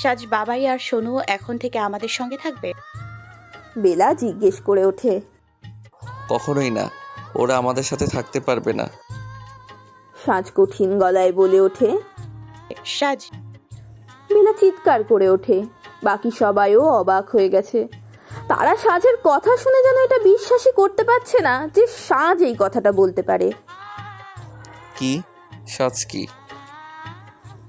সাজ বাবাই আর সোনু এখন থেকে আমাদের সঙ্গে থাকবে? বেলা জিজ্ঞেস করে ওঠে। কখনোই না, ওরা আমাদের সাথে থাকতে পারবে না। সাজ কঠিন গলায় বলে ওঠে। সাজ, বেলা চিৎকার করে ওঠে। বাকি সবাইও অবাক হয়ে গেছে। তারা সাজের কথা শুনে যেন এটা বিশ্বাসই করতে পারছে না যে সাজ এই কথাটা বলতে পারে। কি? সাজ কি?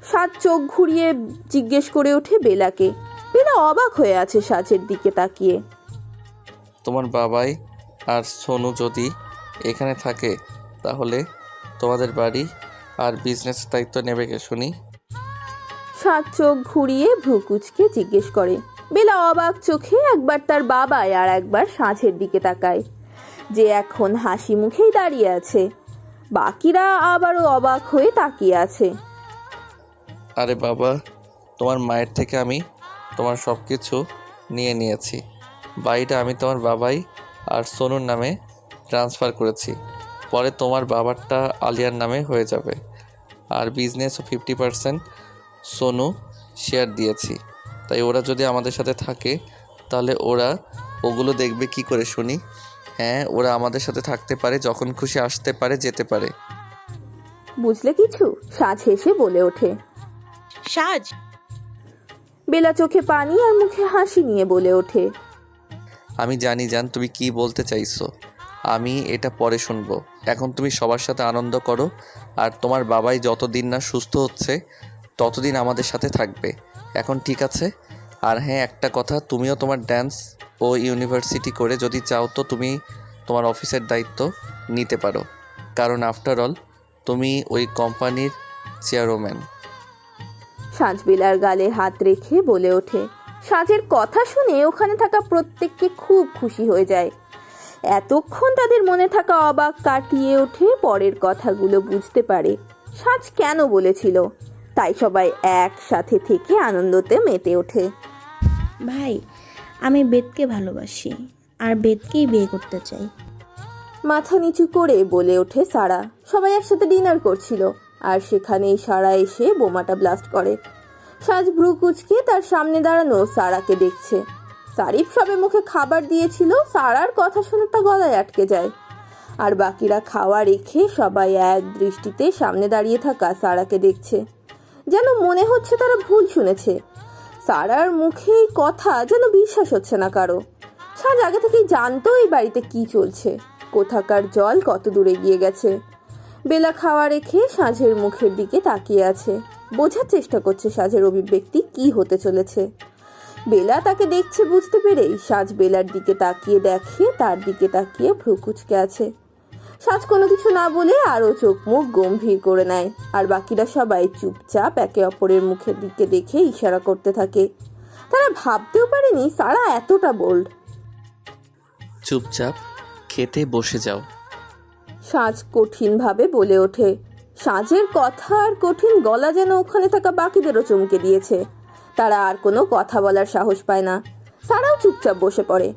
সাজ চোখ ঘুরিয়ে জিজ্ঞেস করে ওঠে বেলাকে। বেলা অবাক হয়ে আছে সাজের দিকে তাকিয়ে। তোমার বাবাই আর সোনু যদি এখানে থাকে তাহলে তোমাদের বাড়ি আর বিজনেস দায়িত্ব নেবে কে শুনি? সাজ চোখ ঘুরিয়ে ভ্রুকুচকে জিজ্ঞেস করে। বেলা অবাক চোখে একবার তার বাবাই আর একবার সাজের দিকে তাকায়, যে এখন হাসি মুখেই দাঁড়িয়ে আছে। বাকিরা আবারও অবাক হয়ে তাকিয়ে আছে। আরে বাবা, তোমার মায়ের থেকে আমি তোমার সব কিছু নিয়ে নিয়েছি। বাড়িটা আমি তোমার বাবাই আর সোনুর নামে ট্রান্সফার করেছি। পরে তোমার বাবারটা আলিয়ার নামে হয়ে যাবে। আর বিজনেসও 50% সোনু শেয়ার দিয়েছি। তাই ওরা যদি আমাদের সাথে থাকে তাহলে ওরা ওগুলো দেখবে কি করে শুনি? হ্যাঁ, ওরা আমাদের সাথে থাকতে পারে, যখন খুশি আসতে পারে, যেতে পারে। বুঝলে কিছু? সাজ হেসে বলে ওঠে। সাজ, বেলা চোখে পানি আর মুখে হাসি নিয়ে বলে ওঠে। আমি জানি জান তুমি কি বলতে চাইছো, আমি এটা পরে শুনবো। এখন তুমি সবার সাথে আনন্দ করো, আর তোমার বাবাই যতদিন না সুস্থ হচ্ছে ততদিন আমাদের সাথে থাকবে। এখন ঠিক আছে? আর হ্যাঁ, একটা কথা, তুমিও তোমার ড্যান্স ও ইউনিভার্সিটি করে যদি চাও তো তুমি তোমার অফিসের দায়িত্ব নিতে পারো, কারণ আফটার অল তুমি ওই কোম্পানির চেয়ারম্যান। সাজ বেলার গালে হাত রেখে বলে ওঠে। সাজের কথা শুনে ওখানে থাকা প্রত্যেককে খুব খুশি হয়ে যায়। এতক্ষণ তাদের মনে থাকা অবাক কাটিয়ে ওঠে পরের কথাগুলো বুঝতে পারে সাজ কেন বলেছিল। তাই সবাই একসাথে থেকে আনন্দতে মেতে ওঠে। ভাই, আমি বেদকে ভালোবাসি আর বেদকেই বিয়ে করতে চাই। মাথা নিচু করে বলে ওঠে সারা। সবাই একসাথে ডিনার করছিল আর সেখানেই সারা এসে বোমাটা ব্লাস্ট করে। সাজ ভ্রু কুচকে তার সামনে দাঁড়ানো সারাকে দেখছে। সারিফ সবে মুখে খাবার দিয়েছিল, সারার কথা শুনে তা গলায় আটকে যায়। আর বাকিরা খাওয়া রেখে সবাই এক দৃষ্টিতে সামনে দাঁড়িয়ে থাকা সারাকে দেখছে, যেন মনে হচ্ছে তারা ভুল শুনেছে। সারার মুখে এই কথা যেন বিশ্বাস হচ্ছে না কারো। সাজ আগে থেকেই জানতো এই বাড়িতে কি চলছে, কোথাকার জল কত দূরে গিয়ে গেছে। বেলা খাওয়া রেখে সাজের মুখের দিকে তাকিয়ে আছে, বোঝার চেষ্টা করছে সাজের অভিব্যক্তি কি হতে চলেছে। বেলা তাকে দেখছে বুঝতে পেরেই সাজ বেলার দিকে তাকিয়ে দেখে তার দিকে তাকিয়ে ভ্রু কুঁচকে আছে। সাজ কোনো কিছু না বলে আরো চোখ মুখ গম্ভীর করে নেয়, আর বাকিরা সবাই চুপচাপ একে অপরের মুখের দিকে দেখে ইশারা করতে থাকে। তারা ভাবতেও পারেনি সারা এতটা বোল্ড। চুপচাপ খেতে বসে যাও। সাজ কঠিনভাবে বলে ওঠে। সাজের কথা আর কঠিন গলা যেন ওখানে থাকা বাকিদেরও চমকে দিয়েছে। তারা আর কোনো কথা বলার সাহস পায় না। সারাও চুপচাপ বসে পড়ে।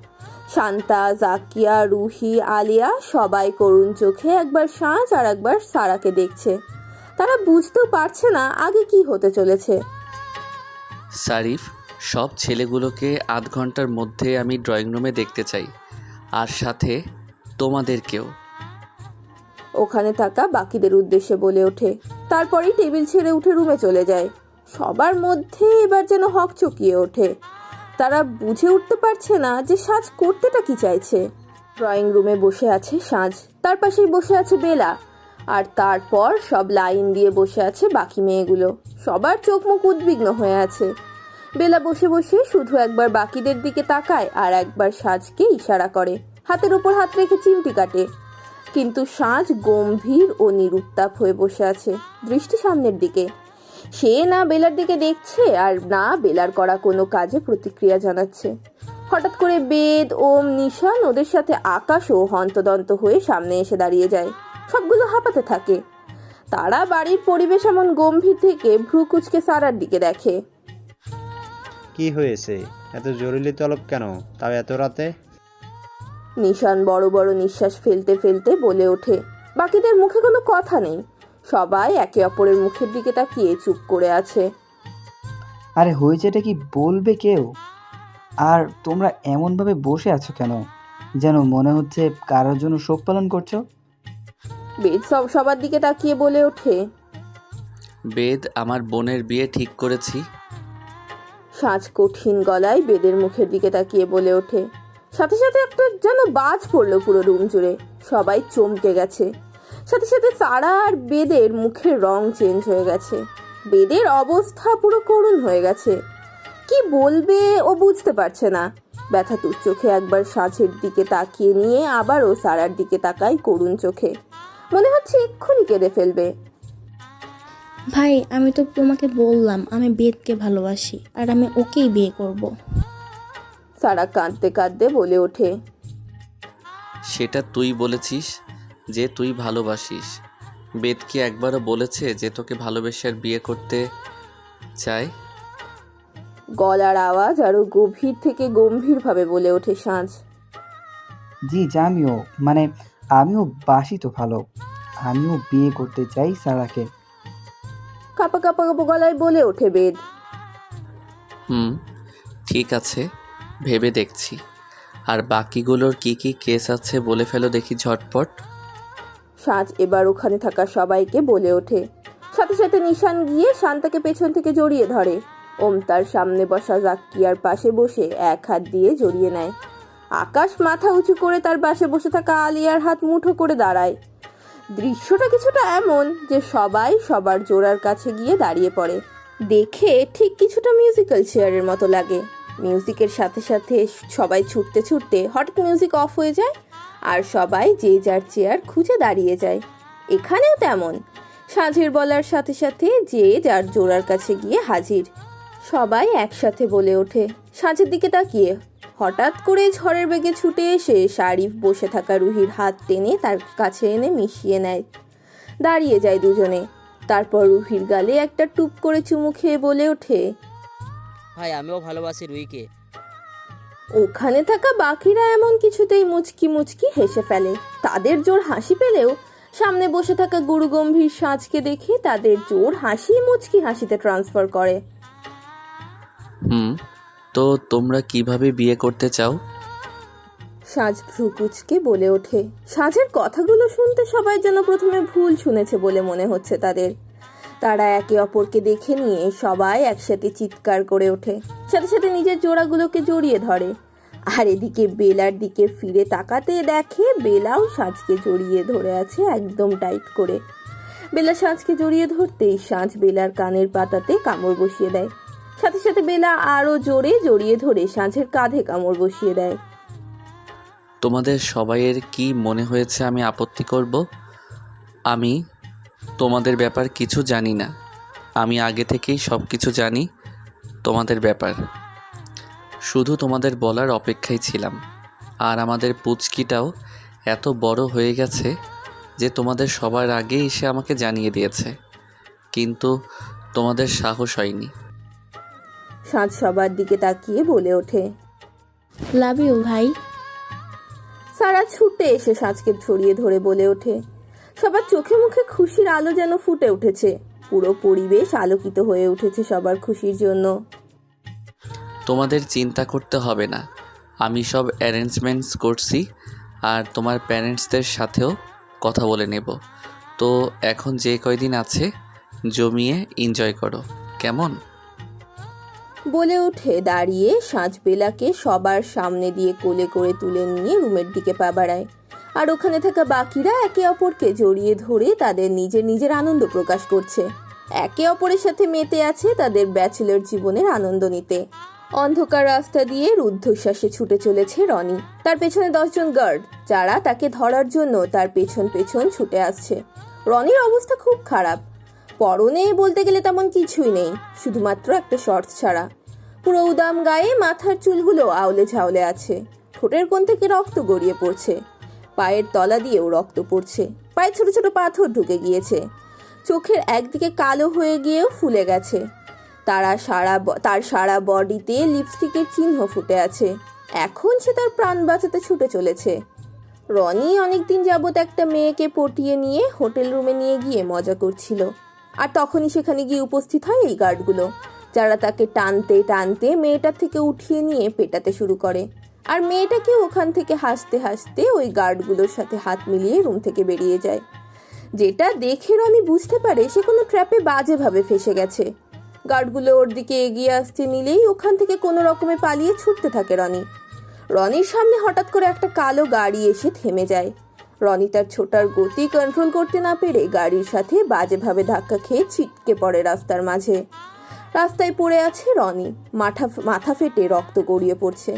শান্তা, জাকিয়া, রুহি, আলিয়া সবাই করুণ চোখে একবার সাজ আর একবার সারাকে দেখছে। তারা বুঝতেও পারছে না আগে কি হতে চলেছে। সারিফ, সব ছেলেগুলোকে আধ ঘন্টার মধ্যে আমি ড্রয়িং রুমে দেখতে চাই, আর সাথে তোমাদেরকেও। ওখানে থাকা বাকিদের উদ্দেশ্যে বলে ওঠে। তারপরেই টেবিল ছেড়ে উঠে রুমে চলে যায়। সবার মধ্যে এবার যেন হকচকিয়ে ওঠে। তারা বুঝে উঠতে পারছে না যে সাজ করতেটা কি চাইছে। ড্রয়িং রুমে বসে আছে সাজ, তার পাশেই বসে আছে বেলা, আর তারপর সব লাইন দিয়ে বসে আছে বাকি মেয়েগুলো। সবার চোখ মুখ উদ্বিগ্ন হয়ে আছে। বেলা বসে বসে শুধু একবার বাকিদের দিকে তাকায় আর একবার সাজকে ইশারা করে, হাতের উপর হাত রেখে চিমটি কাটে। কিন্তু সাজ গম্ভীর ও নিরুত্তাপ হয়ে বসে আছে, দৃষ্টি সামনের দিকে। সে না বেলার দিকে দেখছে আর না বেলার করা কোনো কাজে প্রতিক্রিয়া জানাচ্ছে। হঠাৎ করে বেদ, ওম, নিশান ওদের সাথে আকাশও হন্তদন্ত হয়ে সামনে এসে দাঁড়িয়ে যায়। সবগুলো হাঁপাতে থাকে। তারা বাড়ির পরিবেশ এমন গম্ভীর থেকে ভ্রু কুচকে সারার দিকে দেখে। কি হয়েছে? এত জরুরি তলব কেন, তাও এত রাতে? নিশান বড় বড় নিঃশ্বাস ফেলতে ফেলতে বলে ওঠে। বাকিদের মুখে কোনো কথা নেই। সবাই একে অপরের মুখের দিকে তাকিয়ে চুপ করে আছে। আরে হয়েছেটা কি বলবে কেউ? আর তোমরা এমনভাবে বসে আছো কেন, যেন মনে হচ্ছে কারোর জন্য শোক পালন করছো? বেদ সবার দিকে তাকিয়ে বলে ওঠে। বেদ, আমার বোনের বিয়ে ঠিক করেছি। সাজ কঠিন গলায় বেদের মুখের দিকে তাকিয়ে বলে ওঠে। সাথে সাথে একটা যেন বাজ পড়লো পুরো রুম জুড়ে। সবাই চমকে গেছে। সাথে সাথে সারা আর বেদের মুখের রং চেঞ্জ হয়ে গেছে। বেদের অবস্থা পুরো করুণ হয়ে গেছে। কি বলবে ও বুঝতে পারছে না। ব্যথাতুর চোখে একবার সাজের দিকে তাকিয়ে নিয়ে আবারও সারার দিকে তাকায় করুণ চোখে। মনে হচ্ছে এক্ষুনি কেঁদে ফেলবে। ভাই, আমি তো তোমাকে বললাম আমি বেদকে ভালোবাসি আর আমি ওকেই বিয়ে করব। সারা কাঁদতে কাঁদতে বলে ওঠে। সেটা তুই বলেছিস যে তুই ভালোবাসিস। বেদ কি একবারও বলেছে যে তোকে ভালোবেসে আর বিয়ে করতে চায়? গলার আওয়াজ আরো গভীর থেকে গম্ভীরভাবে বলে ওঠে সাজ। জি জানিও, মানে আমিও বাসি তো ভালো, আমিও বিয়ে করতে চাই সারাকে। কাপা কাপা গলায় বলে ওঠে বেদ। ঠিক আছে, ভেবে দেখছি। আর বাকিগুলোর কি কি কেস আছে বলে ফেলো দেখি ঝটপট। সাজ এবার ওখানে থাকা সবাইকে বলে ওঠে। সাথে সাথে নিশান গিয়ে শান্তাকে পেছন থেকে জড়িয়ে ধরে। ওম তার সামনে বসা জাক্কিয়ার পাশে বসে এক হাত দিয়ে জড়িয়ে নেয়। আকাশ মাথা উঁচু করে তার পাশে বসে থাকা আলিয়ার হাত মুঠো করে দাঁড়ায়। দৃশ্যটা কিছুটা এমন যে সবাই সবার জোড়ার কাছে গিয়ে দাঁড়িয়ে পড়ে। দেখে ঠিক কিছুটা মিউজিক্যাল চেয়ারের মতো লাগে। মিউজিকের সাথে সাথে সবাই ছুটতে ছুটতে হঠাৎ মিউজিক অফ হয়ে যায় আর সবাই যে যার চেয়ার খুঁজে দাঁড়িয়ে যায়। এখানেও তেমন। সাঁঝের বলার সাথে সাথে যে যার জোড়ার কাছে গিয়ে হাজির। সবাই একসাথে বলে ওঠে। সাঁঝের দিকে তাকিয়ে হঠাৎ করে ঝড়ের বেগে ছুটে এসে শারিফ বসে থাকা রুহির হাত টেনে তার কাছে এনে মিশিয়ে নেয়। দাঁড়িয়ে যায় দুজনে। তারপর রুহির গালে একটা টুপ করে চুমু খেয়ে বলে ওঠে, ভাই আমিও ভালোবাসি রুহিকে। ওখানে থাকা বাকিরা এমন কিছুতেই মুচকি মুচকি হেসে ফেলে। তাদের জোর হাসি পেলেও সামনে বসে থাকা গুরু গম্ভীর সাজকে দেখে তাদের জোর হাসি মুচকি হাসিতে ট্রান্সফার করে। তো তোমরা কিভাবে বিয়ে করতে চাও? সাজ ভ্রুকুচকে বলে ওঠে। সাজের কথাগুলো শুনতে সবাই যেন প্রথমে ভুল শুনেছে বলে মনে হচ্ছে তাদের। তারা একে অপরকে দেখে নিয়ে সবাই একসাথে চিৎকার করে ওঠে। সাথে সাথে নিজের জোড়াগুলোকে জড়িয়ে ধরে। আর এদিকে বেলার দিকে ফিরে তাকাতে দেখে বেলাও সাজকে জড়িয়ে ধরে আছে একদম টাইট করে। বেলা সাজকে জড়িয়ে ধরতেই সাজ বেলার কানের পাতাতে কামড় বসিয়ে দেয়। সাথে সাথে বেলা আরো জোরে জড়িয়ে ধরে সাজের কাঁধে কামড় বসিয়ে দেয়। তোমাদের সবাইয়ের কি মনে হয়েছে আমি আপত্তি করব? আমি তোমাদের ব্যাপার কিছু জানি না। আমি আগে থেকেই সব কিছু জানি তোমাদের ব্যাপার। শুধু তোমাদের বলার অপেক্ষায় ছিলাম। আর আমাদের পুচকিটাও এত বড় হয়ে গেছে যে তোমাদের সবার আগে এসে আমাকে জানিয়ে দিয়েছে, কিন্তু তোমাদের সাহস হয়নি। সাজ সবার দিকে তাকিয়ে বলে ওঠে, লাভ ইউ ভাই। সারা ছুটে এসে সাজকে ছড়িয়ে ধরে বলে ওঠে। সবার চোখে মুখে খুশির আলো যেন ফুটে উঠেছে। পুরো পরিবেশ আলোকিত হয়ে উঠেছে সবার খুশির জন্য। তোমাদের চিন্তা করতে হবে না, আমি সব অ্যারেঞ্জমেন্টস করছি আর তোমার প্যারেন্টসদের সাথেও কথা বলে নেব। তো এখন যে কয়দিন আছে জমিয়ে এনজয় করো, কেমন? বলে উঠে দাঁড়িয়ে সাজ বেলাকে সবার সামনে দিয়ে কোলে করে তুলে নিয়ে রুমের দিকে পা বাড়ায়। আর ওখানে থাকা বাকিরা একে অপরকে জড়িয়ে ধরে তাদের নিজের নিজের আনন্দ প্রকাশ করছে। একে অপরের সাথে মেতে আছে তাদের ব্যাচেলর জীবনের আনন্দ নিতে। অন্ধকার রাস্তা দিয়ে রুদ্ধশ্বাসে ছুটে চলেছে রনি। তার পেছনে 10 জন গার্ড, যারা তাকে ধরার জন্য তার পেছন পেছন ছুটে আসছে। রনির অবস্থা খুব খারাপ। পরনে বলতে গেলে তেমন কিছুই নেই, শুধুমাত্র একটা শর্টস ছাড়া। পুরো উদাম গায়ে মাথার চুলগুলো আউলে ঝাউলে আছে। ঠোঁটের কোণ থেকে রক্ত গড়িয়ে পড়ছে। পায়ের তলা দিয়েও রক্ত পড়ছে। পায়ে ছোট ছোট পাথর ঢুকে গিয়েছে। চোখের একদিকে কালো হয়ে গিয়েও ফুলে গেছে। তার সারা বডিতে লিপস্টিকের চিহ্ন ফুটে আছে। এখন সে তার প্রাণ বাঁচাতে ছুটে চলেছে। রনি অনেকদিন যাবৎ একটা মেয়েকে পটিয়ে নিয়ে হোটেল রুমে নিয়ে গিয়ে মজা করছিল, আর তখনই সেখানে গিয়ে উপস্থিত হয় এই গার্ডগুলো, যারা তাকে টানতে টানতে মেয়েটার থেকে উঠিয়ে নিয়ে পেটাতে শুরু করে। আর মেয়েটাকে ওখান থেকে হাসতে হাসতে ওই গার্ডগুলোর সাথে হাত মিলিয়ে রুম থেকে বেরিয়ে যায়। যেটা দেখে রনি বুঝতে পারে সে কোনো ট্র্যাপে বাজেভাবে ফেসে গেছে। গার্ডগুলো ওর দিকে এগিয়ে আসতে নিলেই ওখান থেকে কোনো রকমে পালিয়ে ছুটতে থাকে রনি। রনির সামনে হঠাৎ করে একটা কালো গাড়ি এসে থেমে যায়। রনি তার ছোটার গতি কন্ট্রোল করতে না পেরে গাড়ির সাথে বাজেভাবে ধাক্কা খেয়ে ছিটকে পড়ে রাস্তার মাঝে। রাস্তায় পড়ে আছে রনি, মাথা ফেটে রক্ত গড়িয়ে পড়ছে।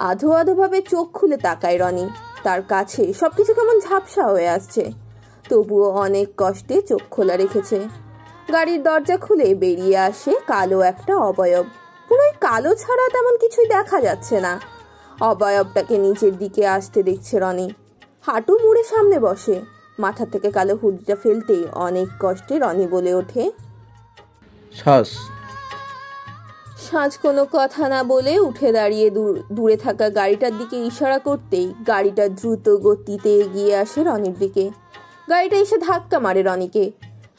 আধো আধোভাবে চোখ খুলে তাকায় রনি। তার কাছে সবকিছু কেমন ঝাপসা হয়ে আসছে, তবুও অনেক কষ্টে চোখ খোলা রেখেছে। গাড়ির দরজা খুলে বেরিয়ে আসে কালো একটা অবয়ব। পুরোই কালো ছাড়া তেমন কিছুই দেখা যাচ্ছে না। অবয়বটাকে নিচের দিকে আসতে দেখছে রনি। হাঁটু মুড়ে সামনে বসে। মাথা থেকে কালো হুডিটা ফেলতেই অনেক কষ্টে রনি বলে ওঠে, সাজ কোনো কথা না বলে উঠে দাঁড়িয়ে দূরে থাকা গাড়িটার দিকে ইশারা করতেই গাড়িটা দ্রুত গতিতে এগিয়ে আসে রনির দিকে। গাড়িটা এসে ধাক্কা মারে রনিকে।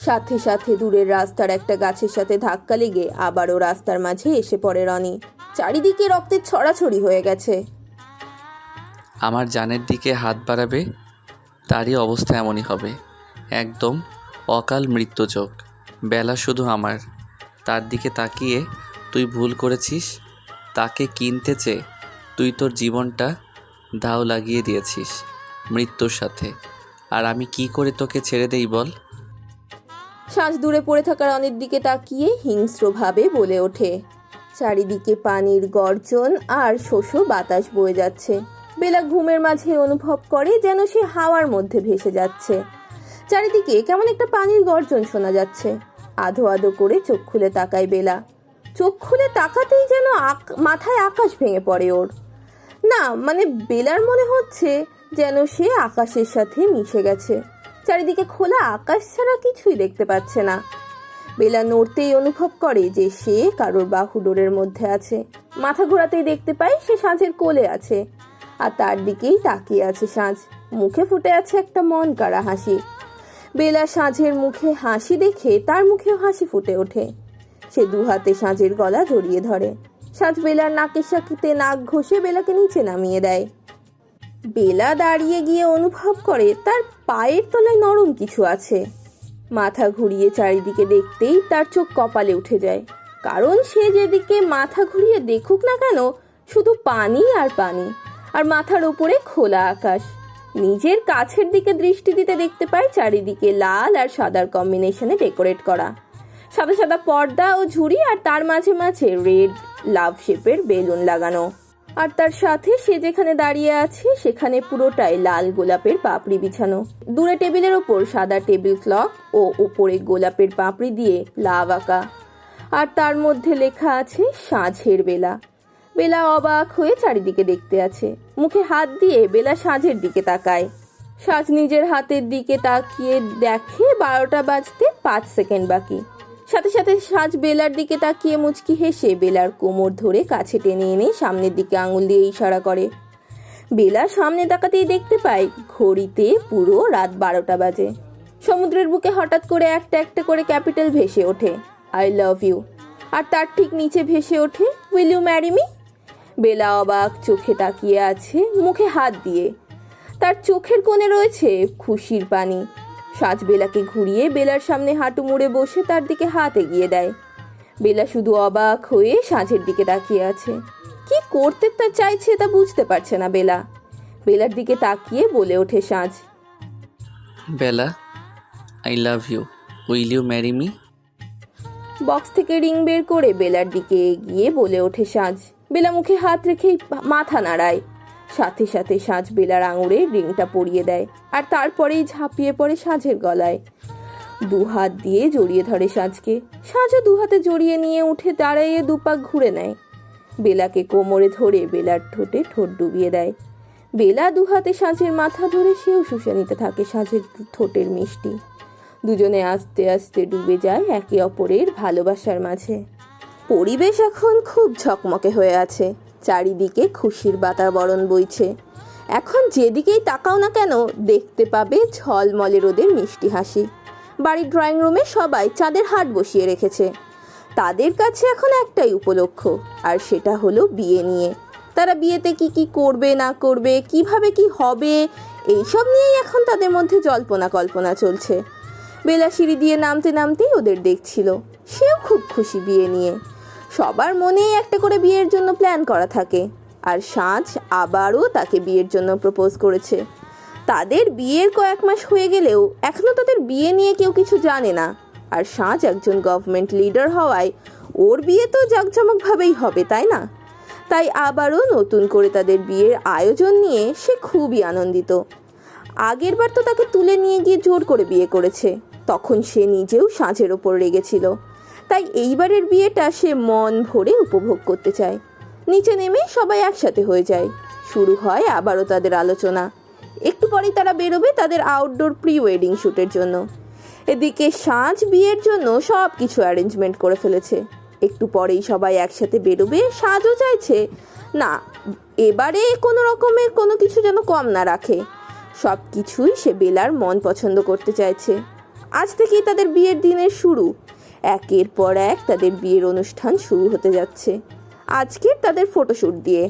সাথে সাথে দূরের রাস্তার একটা গাছের সাথে ধাক্কা লেগে আবারও রাস্তার মাঝে এসে পড়ে রনি। চারিদিকে রক্তের ছড়াছড়ি হয়ে গেছে। আমার জানের দিকে হাত বাড়াবে, তারই অবস্থা এমনই হবে, একদম অকাল মৃত্যুযোগ। বেলা শুধু আমার, তার দিকে তাকিয়ে তুই ভুল করেছিস। তাকে কিনতে চেয়ে তুই তোর জীবনটা দাও লাগিয়ে দিয়েছিস মৃত্যুর সাথে। আর আমি কি করে তোকে ছেড়ে দেই বল? শ্বাস দূরে পড়ে থাকা রনির দিকে তাকিয়ে হিংস্রভাবে বলে ওঠে। চারিদিকে পানির গর্জন আর শোষো বাতাস বয়ে যাচ্ছে। বেলা ঘুমের মাঝে অনুভব করে যেন সে হাওয়ার মধ্যে ভেসে যাচ্ছে। চারিদিকে কেমন একটা পানির গর্জন শোনা যাচ্ছে। আধো আধো করে চোখ খুলে তাকায় বেলা। চোখ খুলে তাকাতেই যেন মাথায় আকাশ ভেঙে পড়ে ওর। না মানে বেলার মনে হচ্ছে যেন সে আকাশের সাথে মিশে গেছে। চারিদিকে খোলা আকাশ ছাড়া কিছুই দেখতে পাচ্ছে না। বেলা নড়তেই অনুভব করে যে সে কারোর বাহুডোরের মধ্যে আছে। মাথা ঘোরাতেই দেখতে পায় সে সাঁঝের কোলে আছে, আর তার দিকেই তাকিয়ে আছে সাঁঝ। মুখে ফুটে আছে একটা মন কাড়া হাসি। বেলা সাঁঝের মুখে হাসি দেখে তার মুখেও হাসি ফুটে ওঠে। সে দু হাতে সাঁঝের গলা জড়িয়ে ধরে। সাঁঝ বেলার নাকের সাকিতে নাক ঘষে বেলাকে নিচে নামিয়ে দেয়। বেলা দাঁড়িয়ে গিয়ে অনুভব করে তার পায়ের তলায় নরম কিছু আছে। মাথা ঘুরিয়ে চারিদিকে দেখতেই তার চোখ কপালে উঠে যায়, কারণ সে যেদিকে মাথা ঘুরিয়ে দেখুক না কেন শুধু পানি আর পানি, আর মাথার উপরে খোলা আকাশ। নিজের কাছের দিকে দৃষ্টি দিতে দেখতে পায় চারিদিকে লাল আর সাদার কম্বিনেশনে ডেকোরেট করা সাদা সাদা পর্দা ও ঝুড়ি, আর তার মাঝে মাঝে রেড লাভ শেপের বেলুন লাগানো। আর তার সাথে সে যেখানে দাঁড়িয়ে আছে সেখানে পুরোটাই লাল গোলাপের পাপড়ি বিছানো। দূরে টেবিলের ওপর সাদা টেবিল ক্লথ ও উপরে গোলাপের পাপড়ি দিয়ে লাভ আঁকা, আর তার মধ্যে লেখা আছে সাঁঝের বেলা। বেলা অবাক হয়ে চারিদিকে দেখতে আছে। মুখে হাত দিয়ে বেলা সাঁঝের দিকে তাকায়। সাঁঝ নিজের হাতের দিকে তাকিয়ে দেখে 12টা বাজতে 5 সেকেন্ড বাকি। সাথে সাথে সাঁঝ বেলার দিকে তাকিয়ে মুচকি হেসে বেলার কোমর ধরে কাছে টেনে এনে সামনের দিকে আঙুল দিয়ে ইশারা করে। বেলা সামনে তাকাতেই দেখতে পায় ঘড়িতে পুরো রাত 12টা বাজে। সমুদ্রের বুকে হঠাৎ করে একটা একটা করে ক্যাপিটাল ভেসে ওঠে, আই লাভ ইউ, আর তার ঠিক নিচে ভেসে ওঠে, উইল ইউ ম্যারি মি। বেলা অবাক চোখে তাকিয়ে আছে মুখে হাত দিয়ে। তার চোখের কোণে রয়েছে খুশির পানি। সাঁঝ বেলাকে ঘুরিয়ে বেলার সামনে হাঁটু মুড়ে বসে তার দিকে হাত এগিয়ে দেয়। বেলা শুধু অবাক হয়ে সাঁঝের দিকে তাকিয়ে আছে। কি করতে তা চাইছে তা বুঝতে পারছে না বেলা। বেলার দিকে তাকিয়ে বলে ওঠে সাঁঝ, Bela, I love you, will you marry me? Box থেকে রিং বের করে বেলার দিকে এগিয়ে বলে ওঠে সাঁঝ। বেলা মুখে হাত রেখেই মাথা নাড়ায়। সাথে সাথে সাঁঝ বেলার আঙুরে রিংটা পরিয়ে দেয়, আর তারপরেই ঝাঁপিয়ে পড়ে সাঁঝের গলায়। দু হাত দিয়ে জড়িয়ে ধরে সাঁঝকে। সাঁঝও দু হাতে জড়িয়ে নিয়ে উঠে দাঁড়াইয়ে দুপাক ঘুরে নেয়। বেলাকে কোমরে ধরে বেলার ঠোঁটে ঠোঁট ডুবিয়ে দেয়। বেলা দু হাতে সাঁঝের মাথা ধরে সেও শুষে নিতে থাকে সাঁঝের ঠোঁটের মিষ্টি। দুজনে আস্তে আস্তে ডুবে যায় একে অপরের ভালোবাসার মাঝে। পরিবেশ এখন খুব ঝকমকে হয়ে আছে। চারিদিকে খুশির বাতাবরণ বইছে। এখন যেদিকেই তাকাও না কেন দেখতে পাবে ঝলমলে রোদের মিষ্টি হাসি। বাড়ির ড্রয়িং রুমে সবাই চাঁদের হাট বসিয়ে রেখেছে। তাদের কাছে এখন একটাই উপলক্ষ, আর সেটা হলো বিয়ে নিয়ে। তারা বিয়েতে কি কি করবে না করবে, কিভাবে কি হবে, এইসব নিয়েই এখন তাদের মধ্যে জল্পনা কল্পনা চলছে। বেলা সিঁড়ি দিয়ে নামতে নামতেই ওদের দেখছিল। সেও খুব খুশি বিয়ে নিয়ে। সবার মনেই একটা করে বিয়ের জন্য প্ল্যান করা থাকে, আর সাঁঝ আবারও তাকে বিয়ের জন্য প্রপোজ করেছে। তাদের বিয়ের কয়েক মাস হয়ে গেলেও এখনও তাদের বিয়ে নিয়ে কেউ কিছু জানে না। আর সাঁঝ একজন গভর্নমেন্ট লিডার হওয়ায় ওর বিয়ে তো জাঁকজমকভাবেই হবে, তাই না? তাই আবারও নতুন করে তাদের বিয়ের আয়োজন নিয়ে সে খুবই আনন্দিত। আগেরবার তো তাকে তুলে নিয়ে গিয়ে জোর করে বিয়ে করেছে, তখন সে নিজেও সাঁঝের ওপর রেগেছিল। তাই এইবারের বিয়েটা সে মন ভরে উপভোগ করতে চায়। নিচে নেমে সবাই একসাথে হয়ে যায়। শুরু হয় আবারও তাদের আলোচনা। একটু পরেই তারা বেরোবে তাদের আউটডোর প্রি ওয়েডিং শ্যুটের জন্য। এদিকে সাঁঝ বিয়ের জন্য সব কিছু অ্যারেঞ্জমেন্ট করে ফেলেছে। একটু পরেই সবাই একসাথে বেরোবে। সাঁঝও চাইছে না, এবারে কোনো রকমের কোনো কিছু যেন কম না রাখে। সব কিছুই সে বেলার মন পছন্দ করতে চাইছে। আজ থেকেই তাদের বিয়ের দিনের শুরু। একের পর এক তাদের বিয়ের অনুষ্ঠান শুরু হতে যাচ্ছে। আজকের তাদের ফটোশ্যুট দিয়ে।